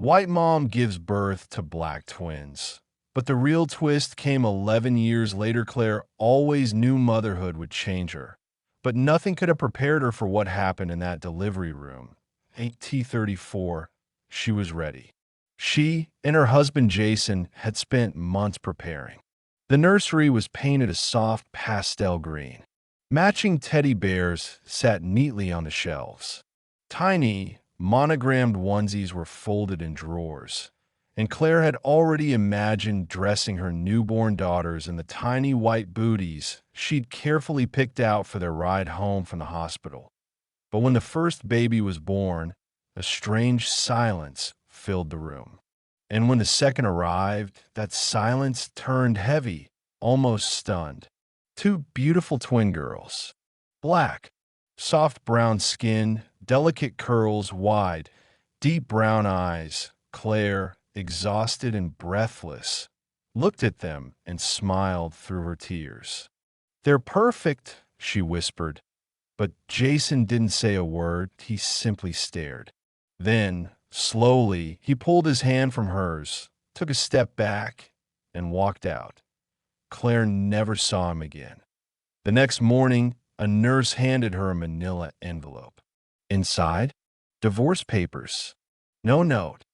White mom gives birth to black twins. But the real twist came 11 years later. Claire always knew motherhood would change her. But nothing could have prepared her for what happened in that delivery room. 8:34, she was ready. She and her husband Jason had spent months preparing. The nursery was painted a soft pastel green. Matching teddy bears sat neatly on the shelves. Tiny, monogrammed onesies were folded in drawers, and Claire had already imagined dressing her newborn daughters in the tiny white booties she'd carefully picked out for their ride home from the hospital. But when the first baby was born, a strange silence filled the room. And when the second arrived, that silence turned heavy, almost stunned. Two beautiful twin girls. Black, soft brown skin, delicate curls, wide, deep brown eyes. Claire, exhausted and breathless, looked at them and smiled through her tears. "They're perfect," she whispered. But Jason didn't say a word. He simply stared. Then, slowly, he pulled his hand from hers, took a step back, and walked out. Claire never saw him again. The next morning, a nurse handed her a manila envelope. Inside, divorce papers. No note,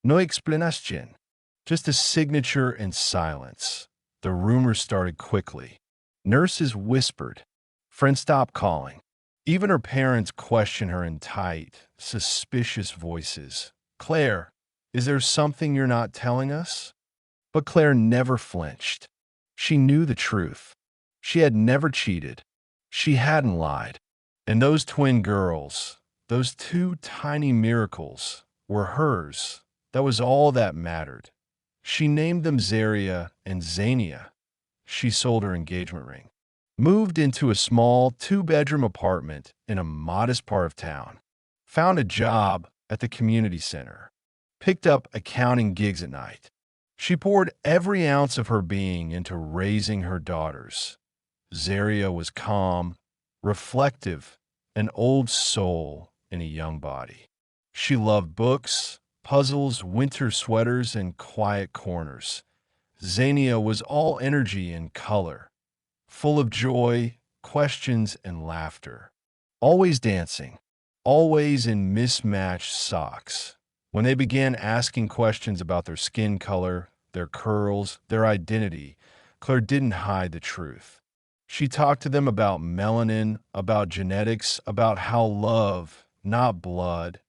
no explanation, just a signature and silence. The rumors started quickly. Nurses whispered. Friends stopped calling. Even her parents questioned her in tight, suspicious voices. "Claire, is there something you're not telling us?" But Claire never flinched. She knew the truth. She had never cheated. She hadn't lied. And those twin girls, those two tiny miracles, were hers. That was all that mattered. She named them Zaria and Zania. She sold her engagement ring, moved into a small two-bedroom apartment in a modest part of town, found a job at the community center, picked up accounting gigs at night. She poured every ounce of her being into raising her daughters. Zaria was calm, reflective, an old soul in a young body. She loved books, puzzles, winter sweaters, and quiet corners. Zania was all energy and color, full of joy, questions, and laughter. Always dancing, always in mismatched socks. When they began asking questions about their skin color, their curls, their identity, Claire didn't hide the truth. She talked to them about melanin, about genetics, about how love, not blood,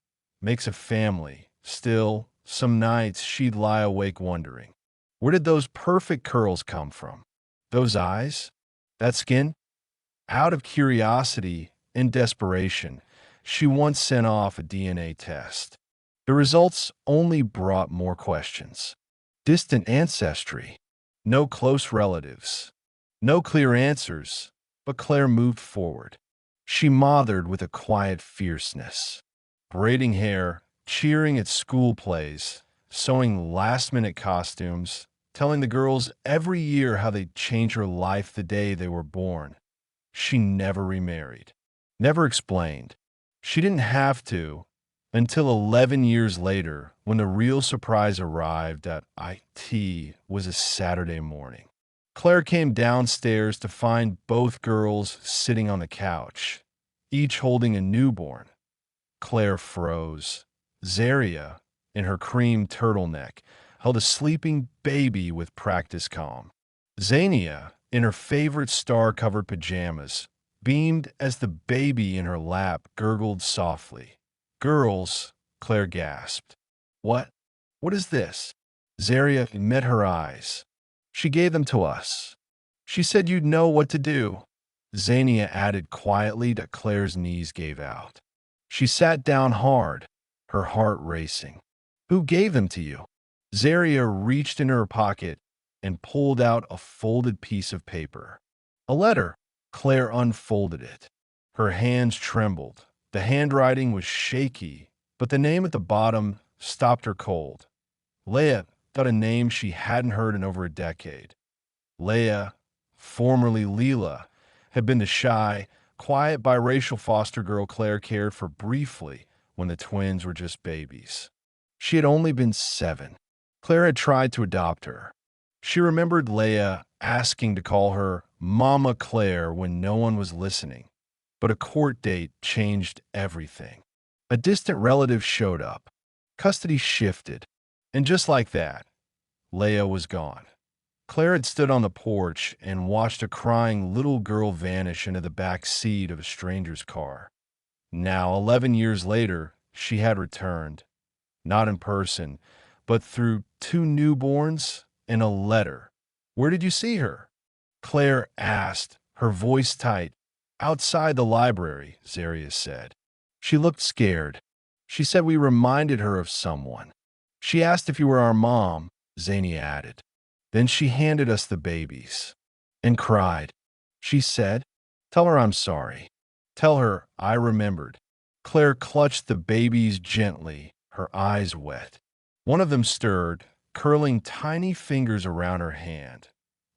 makes a family. Still, some nights she'd lie awake wondering, where did those perfect curls come from? Those eyes? That skin? Out of curiosity and desperation, she once sent off a DNA test. The results only brought more questions. Distant ancestry, no close relatives, no clear answers, but Claire moved forward. She mothered with a quiet fierceness, braiding hair, cheering at school plays, sewing last-minute costumes, telling the girls every year how they'd change her life the day they were born. She never remarried, never explained. She didn't have to until 11 years later, when the real surprise arrived at IT was a Saturday morning. Claire came downstairs to find both girls sitting on the couch, each holding a newborn. Claire froze. Zaria, in her cream turtleneck, held a sleeping baby with practiced calm. Zania, in her favorite star-covered pajamas, beamed as the baby in her lap gurgled softly. "Girls," Claire gasped. "What? What is this?" Zaria met her eyes. "She gave them to us. She said you'd know what to do." Zania added quietly that Claire's knees gave out. She sat down hard, her heart racing. "Who gave them to you?" Zaria reached in her pocket and pulled out a folded piece of paper. A letter. Claire unfolded it. Her hands trembled. The handwriting was shaky, but the name at the bottom stopped her cold. Leah, thought, a name she hadn't heard in over a decade. Leah, formerly Leela, had been the shy, quiet biracial foster girl Claire cared for briefly when the twins were just babies. She had only been 7. Claire had tried to adopt her. She remembered Leia asking to call her Mama Claire when no one was listening. But a court date changed everything. A distant relative showed up. Custody shifted. And just like that, Leia was gone. Claire had stood on the porch and watched a crying little girl vanish into the back seat of a stranger's car. Now, 11 years later, she had returned. Not in person, but through 2 newborns and a letter. "Where did you see her?" Claire asked, her voice tight. "Outside the library," Zaria said. She looked scared. She said we reminded her of someone. "She asked if you were our mom," Zania added. "Then she handed us the babies and cried. She said, 'Tell her I'm sorry. Tell her I remembered.'" Claire clutched the babies gently, her eyes wet. One of them stirred, curling tiny fingers around her hand.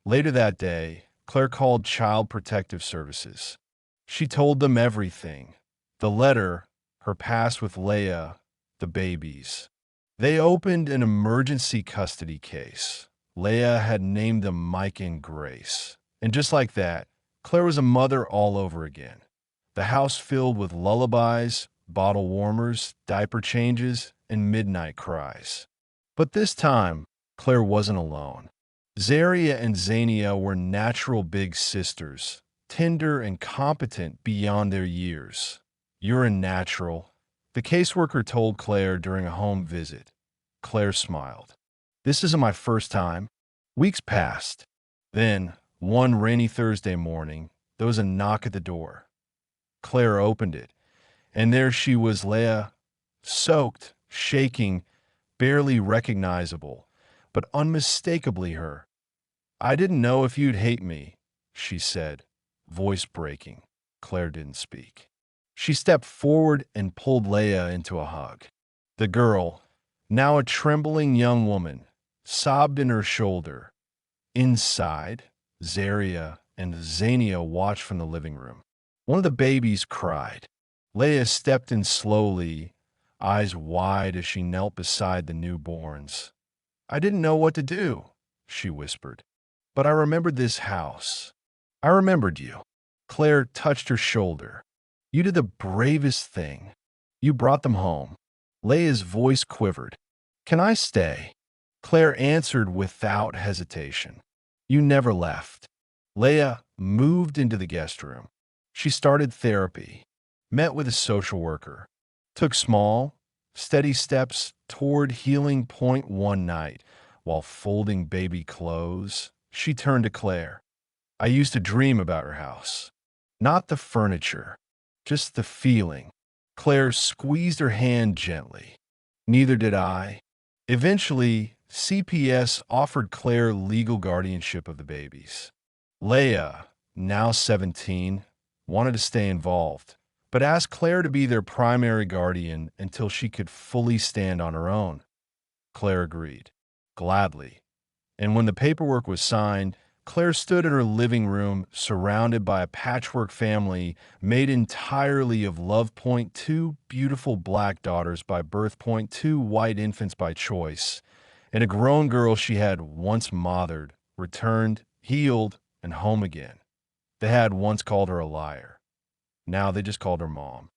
Later that day, Claire called Child Protective Services. She told them everything. The letter, her past with Leia, the babies. They opened an emergency custody case. Leia had named them Mike and Grace. And just like that, Claire was a mother all over again. The house filled with lullabies, bottle warmers, diaper changes, and midnight cries. But this time, Claire wasn't alone. Zaria and Zania were natural big sisters, tender and competent beyond their years. "You're a natural," the caseworker told Claire during a home visit. Claire smiled. "This isn't my first time." Weeks passed. Then, one rainy Thursday morning, there was a knock at the door. Claire opened it, and there she was, Leia, soaked, shaking, barely recognizable, but unmistakably her. "I didn't know if you'd hate me," she said, voice breaking. Claire didn't speak. She stepped forward and pulled Leia into a hug. The girl, now a trembling young woman, sobbed in her shoulder. Inside, Zaria and Zania watched from the living room. One of the babies cried. Leia stepped in slowly, eyes wide as she knelt beside the newborns. "I didn't know what to do," she whispered. "But I remembered this house. I remembered you." Claire touched her shoulder. "You did the bravest thing. You brought them home." Leia's voice quivered. "Can I stay?" Claire answered without hesitation. "You never left." Leia moved into the guest room. She started therapy, met with a social worker, took small, steady steps toward healing point one night. While folding baby clothes, she turned to Claire. "I used to dream about her house. Not the furniture, just the feeling." Claire squeezed her hand gently. "Neither did I." Eventually, CPS offered Claire legal guardianship of the babies. Leia, now 17, wanted to stay involved, but asked Claire to be their primary guardian until she could fully stand on her own. Claire agreed, gladly. And when the paperwork was signed, Claire stood in her living room surrounded by a patchwork family made entirely of Love Point, 2 beautiful black daughters by birth point, 2 white infants by choice, and a grown girl she had once mothered, returned, healed, and home again. They had once called her a liar. Now they just called her Mom.